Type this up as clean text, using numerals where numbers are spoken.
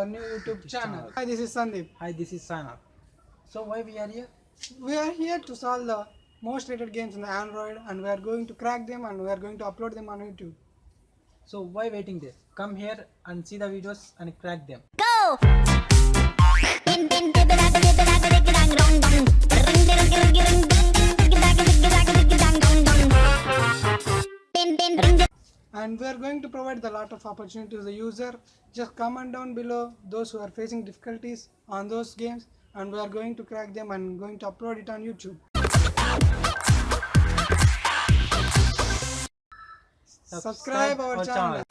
our new YouTube channel. Hi, this is Sandeep. Hi, this is Sana. So why we are here? We are here to solve the most rated games on the Android, and we are going to crack them and we are going to upload them on YouTube. So why waiting there? Come here and see the videos and crack them. Go! And we are going to provide a lot of opportunity to the user. Just comment down below those who are facing difficulties on those games, and we are going to crack them and going to upload it on YouTube. Subscribe our channel.